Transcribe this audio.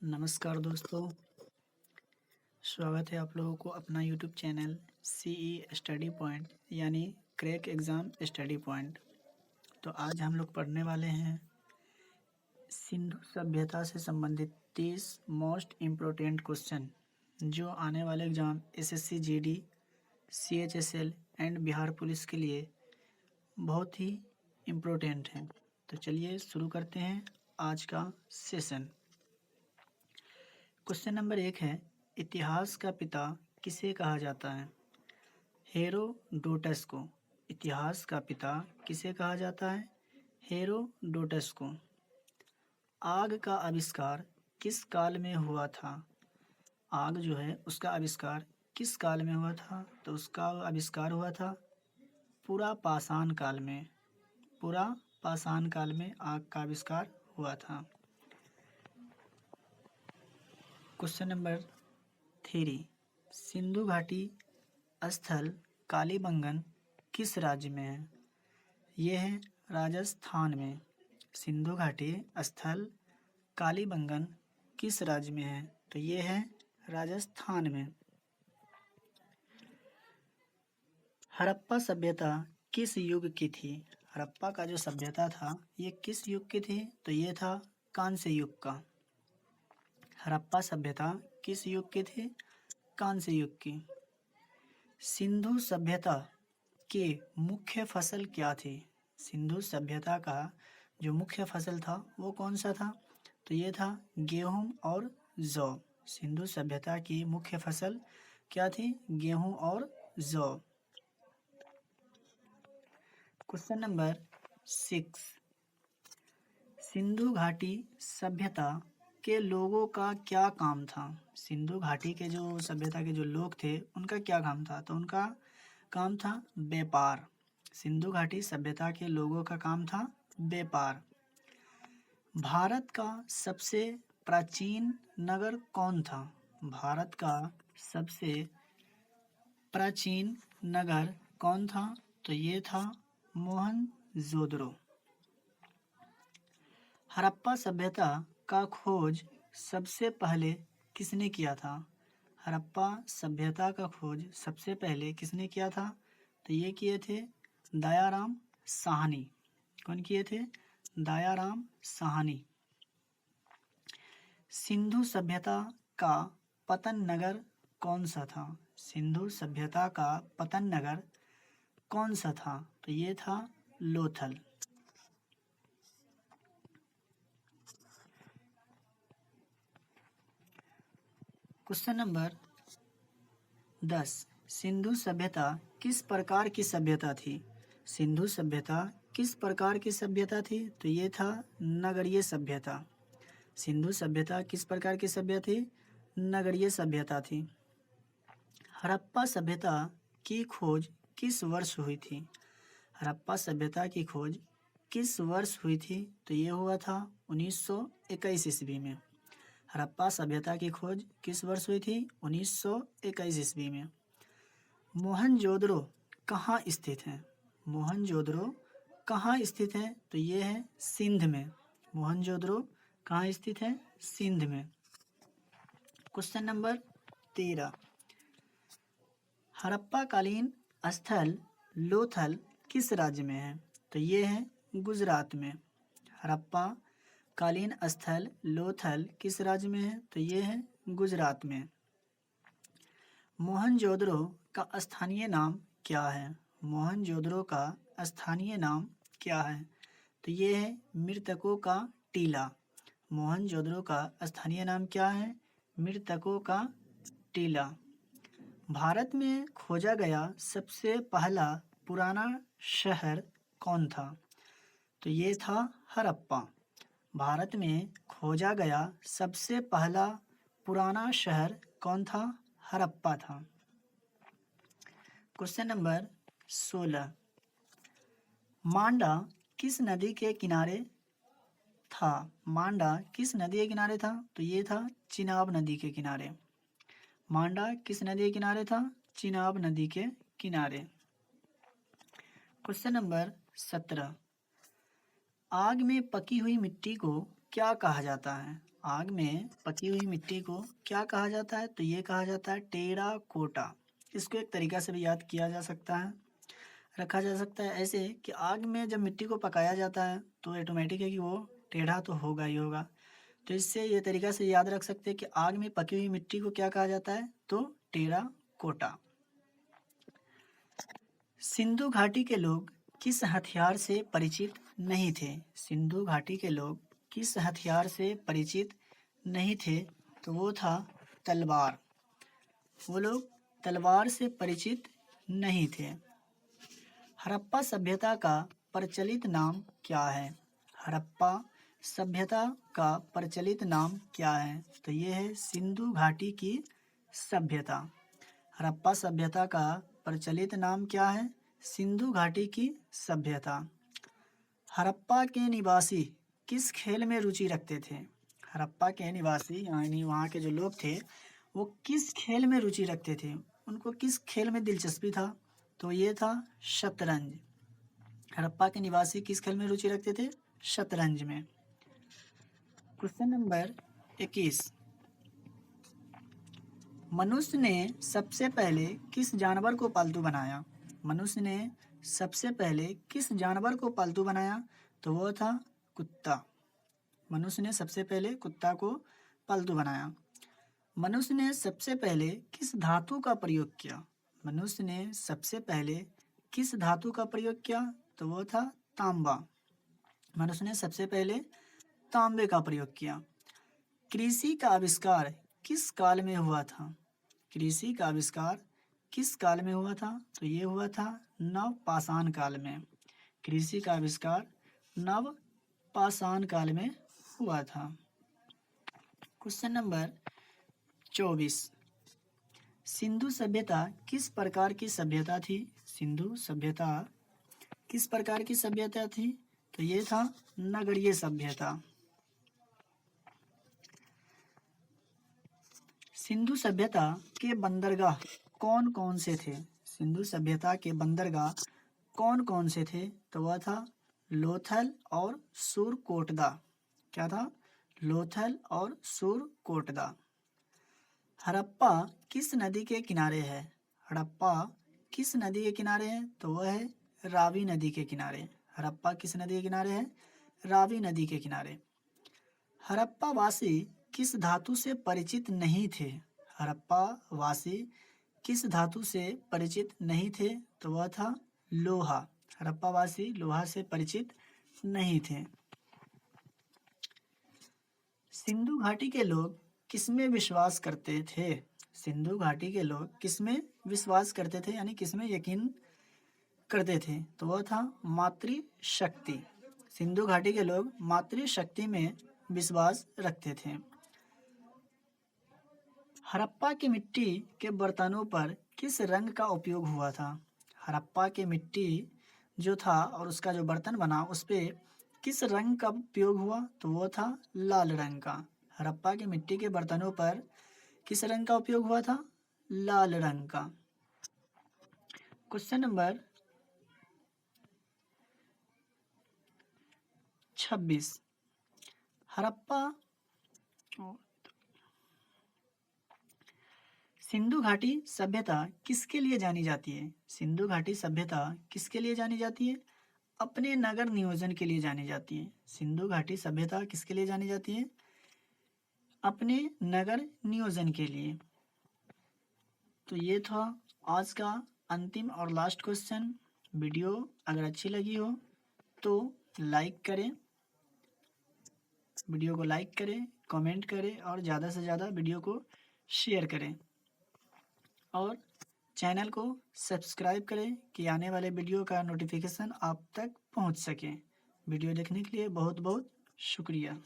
नमस्कार दोस्तों, स्वागत है आप लोगों को अपना यूट्यूब चैनल स्टडी पॉइंट यानी क्रैक एग्ज़ाम स्टडी पॉइंट। तो आज हम लोग पढ़ने वाले हैं सिंधु सभ्यता से संबंधित 30 मोस्ट इम्पोर्टेंट क्वेश्चन जो आने वाले exam SSC GD, CHSL and Bihar police के लिए बहुत ही इम्पोर्टेंट हैं। तो चलिए शुरू करते हैं आज का सेशन। क्वेश्चन नंबर 1 है, इतिहास का पिता किसे कहा जाता है? हेरोडोटस को। इतिहास का पिता किसे कहा जाता है? हेरोडोटस को। आग का आविष्कार किस काल में हुआ था? आग जो है उसका आविष्कार किस काल में हुआ था? तो उसका आविष्कार हुआ था पुरापाषाण काल में। पुरापाषाण काल में आग का आविष्कार हुआ था। क्वेश्चन नंबर 3, सिंधु घाटी स्थल कालीबंगन किस राज्य में है? ये है राजस्थान में। सिंधु घाटी स्थल कालीबंगन किस राज्य में है? तो ये है राजस्थान में। हड़प्पा सभ्यता किस युग की थी? हड़प्पा का जो सभ्यता था ये किस युग की थी? तो ये था कांस्य युग का। हड़प्पा सभ्यता किस युग की थी? कांस्य युग की। सिंधु सभ्यता के मुख्य फसल क्या थी? सिंधु सभ्यता का जो मुख्य फसल था वो कौन सा था? तो ये था गेहूं और जौ। सिंधु सभ्यता की मुख्य फसल क्या थी? गेहूं और जौ। क्वेश्चन नंबर 6, सिंधु घाटी सभ्यता के लोगों का क्या काम था? सिंधु घाटी के जो सभ्यता के जो लोग थे उनका क्या काम था? तो उनका काम था व्यापार। सिंधु घाटी सभ्यता के लोगों का काम था व्यापार। भारत का सबसे प्राचीन नगर कौन था? भारत का सबसे प्राचीन नगर कौन था? तो ये था मोहनजोदड़ो। हड़प्पा सभ्यता का खोज सबसे पहले किसने किया था? हड़प्पा सभ्यता का खोज सबसे पहले किसने किया था? तो ये किए थे दयाराम साहनी। कौन किए थे? दयाराम साहनी। सिंधु सभ्यता का पतन नगर कौन सा था? सिंधु सभ्यता का पतन नगर कौन सा था? तो ये था लोथल। क्वेश्चन नंबर 10, सिंधु सभ्यता किस प्रकार की सभ्यता थी? सिंधु सभ्यता किस प्रकार की सभ्यता थी? तो ये था नगरीय सभ्यता। सिंधु सभ्यता किस प्रकार की सभ्यता थी? नगरीय सभ्यता थी। हड़प्पा सभ्यता की खोज किस वर्ष हुई थी? हड़प्पा सभ्यता की खोज किस वर्ष हुई थी? तो ये हुआ था 1921 ईस्वी में। हड़प्पा सभ्यता की खोज किस वर्ष हुई थी? 1921 ईस्वी में। मोहनजोदड़ो कहाँ स्थित है? मोहनजोदड़ो कहाँ स्थित है? तो ये है सिंध में। मोहनजोदड़ो कहाँ स्थित है? सिंध में। क्वेश्चन नंबर 13, हड़प्पा कालीन स्थल लोथल किस राज्य में है? तो ये है गुजरात में। हड़प्पा कालीन स्थल लोथल किस राज्य में है? तो ये है गुजरात में। मोहनजोदड़ो का स्थानीय नाम क्या है? मोहनजोदड़ो का स्थानीय नाम क्या है? तो ये है मृतकों का टीला। मोहनजोदड़ो का स्थानीय नाम क्या है? मृतकों का टीला। भारत में खोजा गया सबसे पहला पुराना शहर कौन था? तो ये था हड़प्पा। भारत में खोजा गया सबसे पहला पुराना शहर कौन था? हड़प्पा था। क्वेश्चन नंबर 16, मांडा किस नदी के किनारे था? मांडा किस नदी के किनारे था? तो ये था चिनाब नदी के किनारे। मांडा किस नदी के किनारे था? चिनाब नदी के किनारे। क्वेश्चन नंबर 17, आग में पकी हुई मिट्टी को क्या कहा जाता है? आग में पकी हुई मिट्टी को क्या कहा जाता है? तो ये कहा जाता है टेराकोटा। इसको एक तरीका से भी याद किया जा सकता है, रखा जा सकता है ऐसे कि आग में जब मिट्टी को पकाया जाता है तो ऑटोमेटिक है कि वो टेढ़ा तो होगा ही होगा। तो इससे ये तरीका से याद रख सकते हैं कि आग में पकी हुई मिट्टी को क्या कहा जाता है? तो टेराकोटा। सिंधु घाटी के लोग किस हथियार से परिचित नहीं थे? सिंधु घाटी के लोग किस हथियार से परिचित नहीं थे? तो वो था तलवार। वो लोग तलवार से परिचित नहीं थे। हड़प्पा सभ्यता का प्रचलित नाम क्या है? हड़प्पा सभ्यता का प्रचलित नाम क्या है? तो ये है सिंधु घाटी की सभ्यता। हड़प्पा सभ्यता का प्रचलित नाम क्या है? सिंधु घाटी की सभ्यता। हड़प्पा के निवासी किस खेल में रुचि रखते थे? हड़प्पा के निवासी यानी वहाँ के जो लोग थे वो किस खेल में रुचि रखते थे? उनको किस खेल में दिलचस्पी था? तो ये था शतरंज। हड़प्पा के निवासी किस खेल में रुचि रखते थे? शतरंज में। Question number 21। मनुष्य ने सबसे पहले किस जानवर को पालतू बनाया? मनुष्य ने सबसे पहले किस जानवर को पालतू बनाया? तो वो था कुत्ता। मनुष्य ने सबसे पहले कुत्ता को पालतू बनाया। मनुष्य ने सबसे पहले किस धातु का प्रयोग किया? मनुष्य ने सबसे पहले किस धातु का प्रयोग किया? तो वो था तांबा। मनुष्य ने सबसे पहले तांबे का प्रयोग किया। कृषि का आविष्कार किस काल में हुआ था? कृषि का आविष्कार किस काल में हुआ था? तो ये हुआ था नवपाषाण काल में। कृषि का आविष्कार नवपाषाण काल में हुआ था। Question number 24। सिंधु सभ्यता किस प्रकार की सभ्यता थी? सिंधु सभ्यता किस प्रकार की सभ्यता थी? तो ये था नगरीय सभ्यता। सिंधु सभ्यता के बंदरगाह कौन कौन से थे? सिंधु सभ्यता के बंदरगाह कौन कौन से थे? तो वह था लोथल और सुरकोटदा। क्या था? लोथल और सुरकोटदा। हड़प्पा किस नदी के किनारे है? हड़प्पा किस नदी के किनारे है? तो वह है रावी नदी के किनारे। हड़प्पा किस नदी के किनारे है? रावी नदी के किनारे। हड़प्पा वासी किस धातु से परिचित नहीं थे? हड़प्पा वासी किस धातु से परिचित नहीं थे? तो वह था लोहा। हड़प्पा वासी लोहा से परिचित नहीं थे। सिंधु घाटी के लोग किसमें विश्वास करते थे? सिंधु घाटी के लोग किसमें विश्वास करते थे यानी किसमें यकीन करते थे? तो वह था मातृशक्ति। सिंधु घाटी के लोग मातृशक्ति में विश्वास रखते थे। हड़प्पा की मिट्टी के बर्तनों पर किस रंग का उपयोग हुआ था? हड़प्पा के मिट्टी जो था और उसका जो बर्तन बना उस पर किस रंग का उपयोग हुआ? तो वो था लाल रंग का। हड़प्पा की मिट्टी के बर्तनों पर किस रंग का उपयोग हुआ था? लाल रंग का। Question number 26। हड़प्पा सिंधु घाटी सभ्यता किसके लिए जानी जाती है? सिंधु घाटी सभ्यता किसके लिए जानी जाती है? अपने नगर नियोजन के लिए जानी जाती है। सिंधु घाटी सभ्यता किसके लिए जानी जाती है? अपने नगर नियोजन के लिए। तो ये था आज का अंतिम और लास्ट क्वेश्चन। वीडियो अगर अच्छी लगी हो तो लाइक करें, वीडियो को लाइक करें, कमेंट करें और ज़्यादा से ज़्यादा वीडियो को शेयर करें और चैनल को सब्सक्राइब करें कि आने वाले वीडियो का नोटिफिकेशन आप तक पहुंच सके। वीडियो देखने के लिए बहुत बहुत शुक्रिया।